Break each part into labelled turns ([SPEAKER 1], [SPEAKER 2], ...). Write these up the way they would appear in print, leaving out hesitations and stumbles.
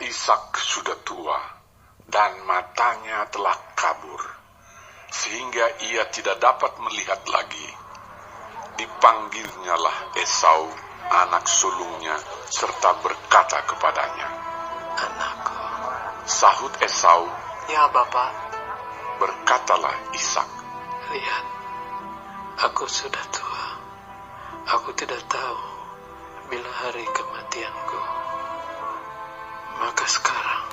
[SPEAKER 1] Ishak sudah tua dan matanya telah kabur, sehingga ia tidak dapat melihat lagi. Dipanggilnyalah Esau, anak sulungnya, serta berkata kepadanya,
[SPEAKER 2] "Anakku."
[SPEAKER 1] Sahut Esau,
[SPEAKER 2] "Ya, Bapak."
[SPEAKER 1] Berkatalah Ishak,
[SPEAKER 2] "Lihat, aku sudah tua. Aku tidak tahu bila hari kematianku. Maka sekarang,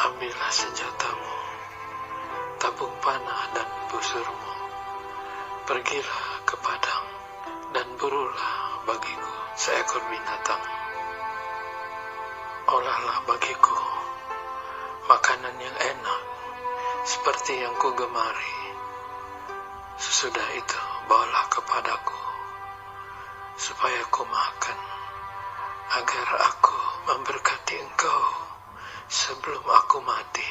[SPEAKER 2] ambillah senjatamu, tabung panah dan busurmu. Pergilah ke padang dan burulah bagiku seekor binatang. Olahlah bagiku makanan yang enak, seperti yang ku gemari. Sesudah itu bawalah kepadaku, supaya ku makan, agar aku memberkati engkau sebelum aku mati."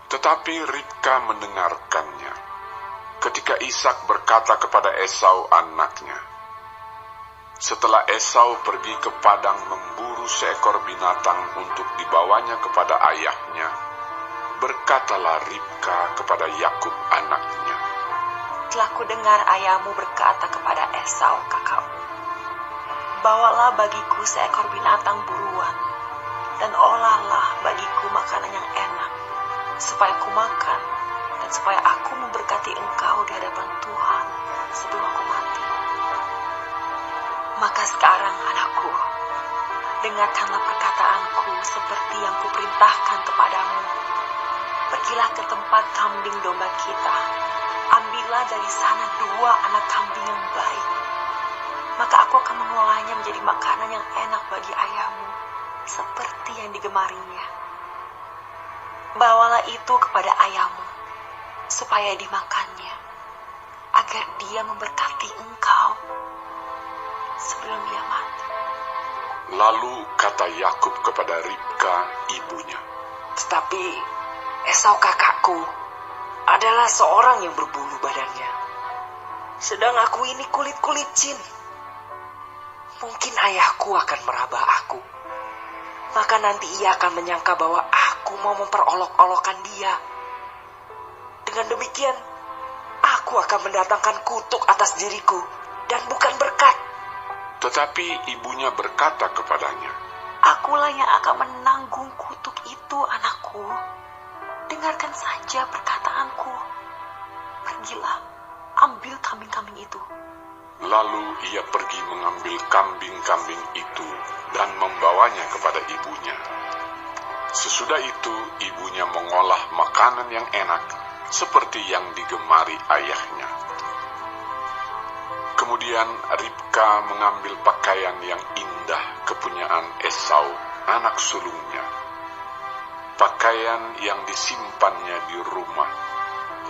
[SPEAKER 1] Tetapi Ribka mendengarkannya ketika Ishak berkata kepada Esau anaknya. Setelah Esau pergi ke padang memburu seekor binatang untuk dibawanya kepada ayahnya, berkatalah Ribka kepada Yakub anaknya,
[SPEAKER 3] "Telah kudengar ayahmu berkata kepada Esau kakakmu, bawalah bagiku seekor binatang buruan, dan olahlah bagiku makanan yang enak, supaya ku makan, dan supaya aku memberkati engkau di hadapan Tuhan sebelum aku mati. Maka sekarang, anakku, dengarkanlah perkataanku seperti yang kuperintahkan kepadamu. Pergilah ke tempat kambing domba kita, ambillah dari sana 2 anak kambing yang baik. Maka aku akan mengolahnya menjadi makanan yang enak bagi ayahmu, seperti yang digemarinya. Bawalah itu kepada ayahmu, supaya dimakannya, agar dia memberkati engkau sebelum dia mati."
[SPEAKER 1] Lalu kata Yakub kepada Ribka ibunya,
[SPEAKER 4] "Tetapi Esau kakakku adalah seorang yang berbulu badannya, sedang aku ini kulit-kulicin. Mungkin ayahku akan meraba aku, maka nanti ia akan menyangka bahwa aku mau memperolok-olokkan dia. Dengan demikian, aku akan mendatangkan kutuk atas diriku dan bukan berkat."
[SPEAKER 1] Tetapi ibunya berkata kepadanya,
[SPEAKER 3] "Akulah yang akan menanggung kutuk itu, anakku. Dengarkan saja perkataanku. Pergilah, ambil kambing-kambing itu."
[SPEAKER 1] Lalu ia pergi mengambil kambing-kambing itu dan membawanya kepada ibunya. Sesudah itu ibunya mengolah makanan yang enak seperti yang digemari ayahnya. Kemudian Ribka mengambil pakaian yang indah kepunyaan Esau, anak sulungnya, pakaian yang disimpannya di rumah,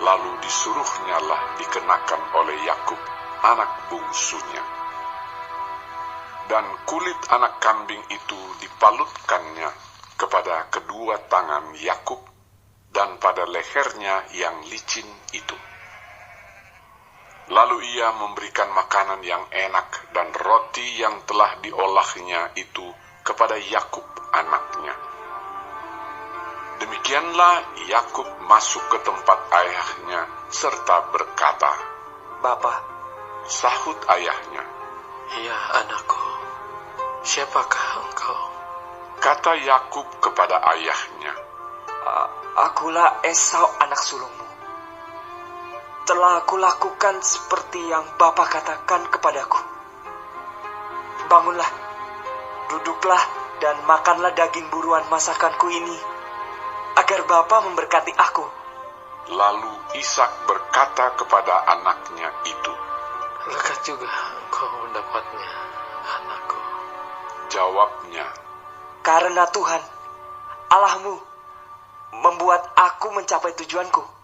[SPEAKER 1] lalu disuruhnyalah dikenakan oleh Yakub, anak bungsunya. Dan kulit anak kambing itu dipalutkannya kepada kedua tangan Yakub dan pada lehernya yang licin itu. Lalu ia memberikan makanan yang enak dan roti yang telah diolahnya itu kepada Yakub anaknya. Demikianlah Yakub masuk ke tempat ayahnya serta berkata,
[SPEAKER 4] "Bapa."
[SPEAKER 1] Sahut ayahnya,
[SPEAKER 2] "Ya, anakku, siapakah engkau?"
[SPEAKER 1] Kata Yakub kepada ayahnya,
[SPEAKER 4] "Akulah Esau anak sulungmu. Telah aku lakukan seperti yang Bapa katakan kepadaku. Bangunlah, duduklah dan makanlah daging buruan masakanku ini, agar Bapa memberkati aku."
[SPEAKER 1] Lalu Ishak berkata kepada anaknya itu,
[SPEAKER 2] "Lekas juga engkau mendapatnya, anakku."
[SPEAKER 1] Jawabnya,
[SPEAKER 4] "Karena Tuhan, Allahmu, membuat aku mencapai tujuanku."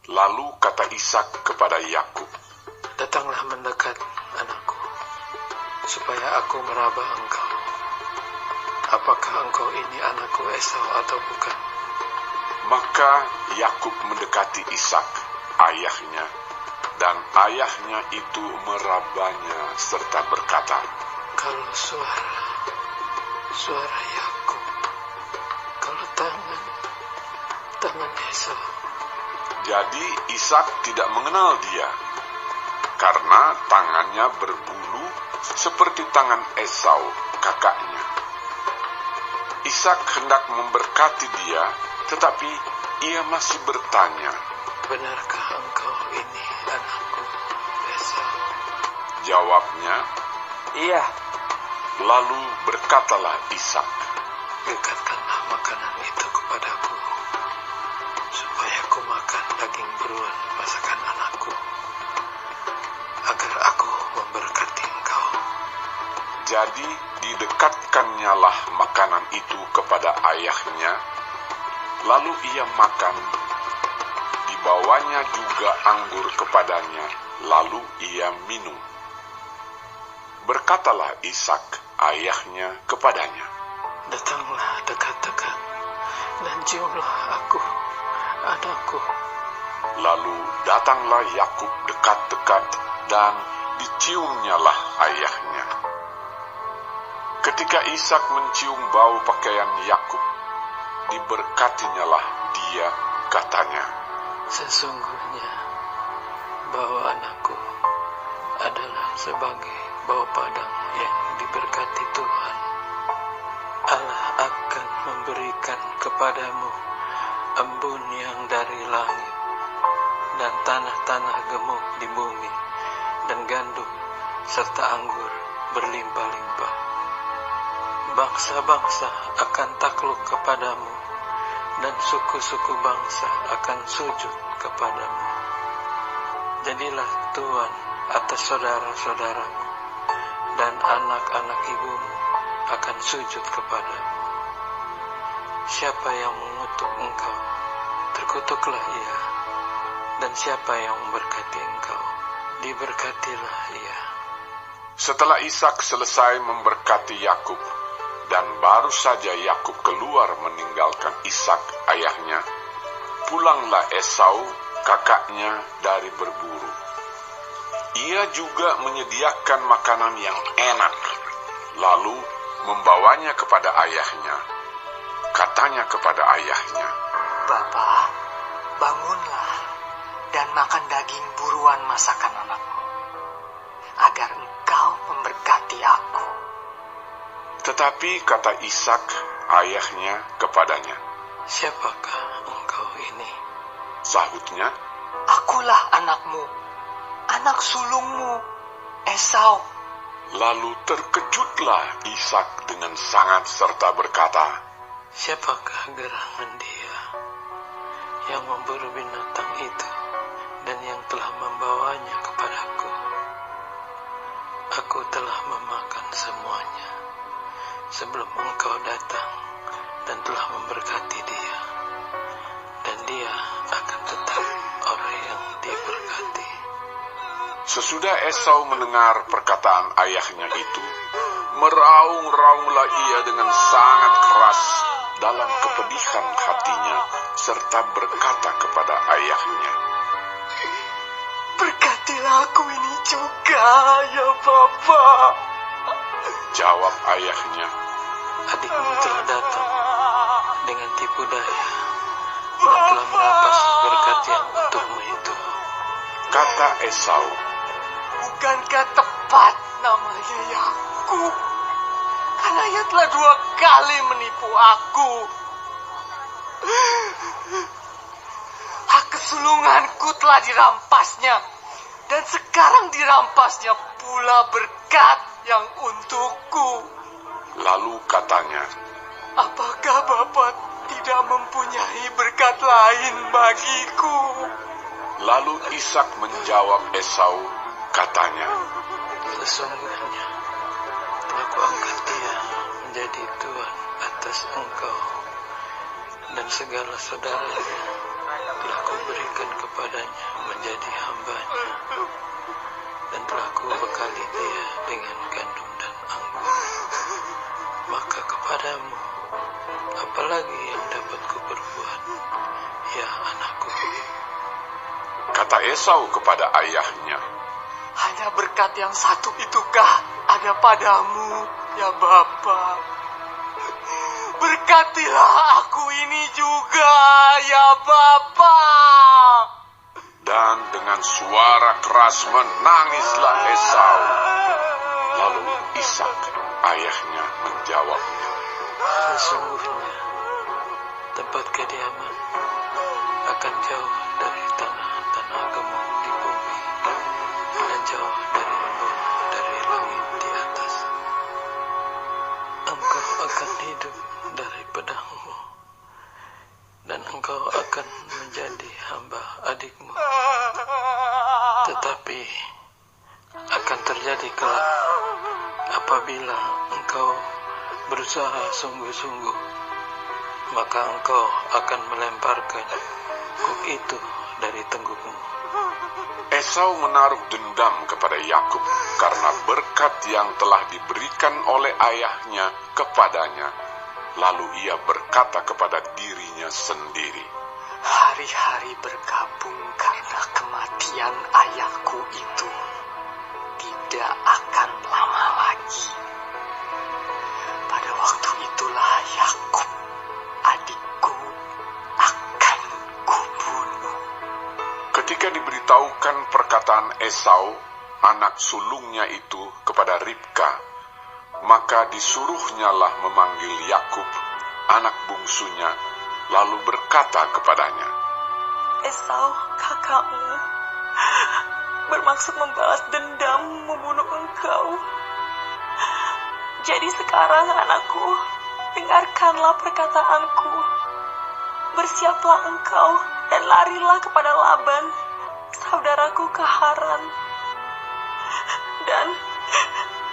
[SPEAKER 1] Lalu kata Ishak kepada Yakub,
[SPEAKER 2] "Datanglah mendekat, anakku, supaya aku meraba engkau. Apakah engkau ini anakku Esau atau bukan?"
[SPEAKER 1] Maka Yakub mendekati Ishak, ayahnya, dan ayahnya itu merabanya serta berkata,
[SPEAKER 2] "Kalau suara Yakub tangan Esau.
[SPEAKER 1] Jadi Ishak tidak mengenal dia, karena tangannya berbulu seperti tangan Esau, kakaknya. Ishak hendak memberkati dia, tetapi ia masih bertanya,
[SPEAKER 2] "Benarkah engkau ini anakku, Esau?"
[SPEAKER 1] Jawabnya,
[SPEAKER 4] Iya.
[SPEAKER 1] lalu berkatalah Ishak,
[SPEAKER 2] "Dekatkanlah makanan itu kepadaku, supaya aku makan daging buruan masakan anakku, agar aku memberkati engkau."
[SPEAKER 1] Jadi didekatkannyalah makanan itu kepada ayahnya, lalu ia makan. Dibawanya juga anggur kepadanya, lalu ia minum. Berkatalah Ishak ayahnya kepadanya,
[SPEAKER 2] "Datanglah dekat-dekat dan ciumlah aku, anakku."
[SPEAKER 1] Lalu datanglah Yakub dekat-dekat dan diciumnyalah ayahnya. Ketika Ishak mencium bau pakaian Yakub, diberkatinyalah dia, katanya,
[SPEAKER 2] "Sesungguhnya bau anakku adalah sebagai bau padang yang diberkati Tuhan. Allah akan memberikan kepadamu embun yang dari langit, dan tanah-tanah gemuk di bumi, dan gandum serta anggur berlimpah-limpah. Bangsa-bangsa akan takluk kepadamu, dan suku-suku bangsa akan sujud kepadamu. Jadilah tuan atas saudara-saudaramu, dan anak-anak ibumu akan sujud kepadamu. Siapa yang mengutuk engkau, terkutuklah ia, dan siapa yang memberkati engkau, diberkatilah ia."
[SPEAKER 1] Setelah Ishak selesai memberkati Yakub, dan baru saja Yakub keluar meninggalkan Ishak ayahnya, pulanglah Esau kakaknya dari berburu. Ia juga menyediakan makanan yang enak, lalu membawanya kepada ayahnya. Katanya kepada ayahnya,
[SPEAKER 4] Bapa, bangunlah dan makan daging buruan masakan anakmu, agar engkau memberkati aku.
[SPEAKER 1] tetapi kata Ishak ayahnya kepadanya,
[SPEAKER 2] "Siapakah engkau ini?"
[SPEAKER 1] Sahutnya,
[SPEAKER 4] Akulah anakmu, anak sulungmu, Esau.
[SPEAKER 1] lalu terkejutlah Ishak dengan sangat serta berkata,
[SPEAKER 2] "Siapakah gerangan dia yang memburu binatang itu dan yang telah membawanya kepadaku? Aku telah memakan semuanya sebelum engkau datang dan telah memberkati dia, dan dia akan tetap orang yang diberkati."
[SPEAKER 1] Sesudah Esau mendengar perkataan ayahnya itu, meraung-raunglah ia dengan sangat keras dalam kepedihan hatinya, serta berkata kepada ayahnya,
[SPEAKER 4] Berkatilah aku ini juga, ya Bapa.
[SPEAKER 1] Jawab ayahnya,
[SPEAKER 2] "Adikmu telah datang dengan tipu daya dan telah merampas berkat yang untukmu itu."
[SPEAKER 1] kata Esau,
[SPEAKER 4] Bukankah tepat namanya Yakub? Karena ia telah 2 kali menipu aku. Hak kesulunganku telah dirampasnya, dan sekarang dirampasnya pula berkat yang untukku.
[SPEAKER 1] lalu katanya,
[SPEAKER 4] Apakah Bapak tidak mempunyai berkat lain bagiku?
[SPEAKER 1] lalu Ishak menjawab Esau, katanya,
[SPEAKER 2] "Sesungguhnya telah kuangkat dia menjadi tuan atas engkau, dan segala saudaranya telah kuberikan kepadanya menjadi hambanya, dan telah kubekali dia dengan gandum dan anggur. Maka kepadamu, apalagi yang dapat kuperbuat, ya anakku?"
[SPEAKER 1] Kata Esau kepada ayahnya,
[SPEAKER 4] Hanya berkat yang satu itukah ada padamu, ya Bapa?
[SPEAKER 2] berkatilah aku ini juga, ya Bapa.
[SPEAKER 1] Dan dengan suara keras menangislah Esau. Lalu Ishak, ayahnya, menjawabnya,
[SPEAKER 2] Sesungguhnya tempat kediaman akan jauh dari tanah-tanah gemuk di bumi dan jauh dari embun dari langit di atas. Engkau akan hidup dari pedangmu dan engkau akan menjadi hamba adikmu. Tetapi akan terjadi kelak apabila engkau berusaha sungguh-sungguh, maka engkau akan melemparkan kuk itu dari tenggukmu.
[SPEAKER 1] Esau menaruh dendam kepada Yakub karena berkat yang telah diberikan oleh ayahnya kepadanya. Lalu ia berkata kepada dirinya sendiri,
[SPEAKER 4] Hari-hari berkabung karena kematian ayahku itu tidak akan lama lagi. Pada waktu itulah Yakub, adikku, akan kubunuh.
[SPEAKER 1] ketika diberitahukan perkataan Esau, anak sulungnya itu kepada Ribka, maka disuruhnyalah memanggil Yakub, anak bungsunya, lalu berkata kepadanya,
[SPEAKER 3] Esau, kakakmu, bermaksud membalas dendam membunuh engkau. Jadi sekarang anakku, dengarkanlah perkataanku. Bersiaplah engkau dan larilah kepada Laban, saudaraku ke Haran. Dan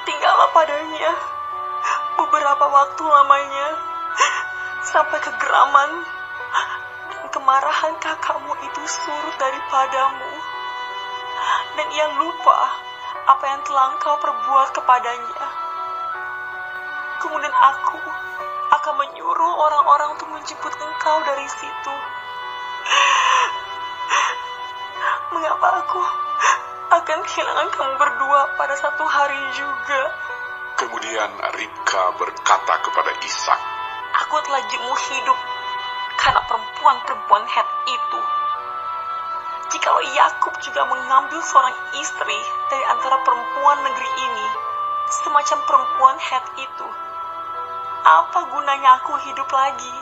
[SPEAKER 3] tinggallah padanya beberapa waktu lamanya, sampai kegeraman dan kemarahan kakakmu itu surut daripadamu, dan ia lupa apa yang telah engkau perbuat kepadanya. Kemudian aku akan menyuruh orang-orang untuk menjemput engkau dari situ. Mengapa aku akan kehilangan kamu berdua pada satu hari juga?
[SPEAKER 1] Kemudian Ribka berkata kepada Ishak,
[SPEAKER 3] Aku telah jemu hidup karena perempuan-perempuan Het itu. Jikalau Yakub juga mengambil seorang istri dari antara perempuan negeri ini, semacam perempuan Het itu, apa gunanya aku hidup lagi?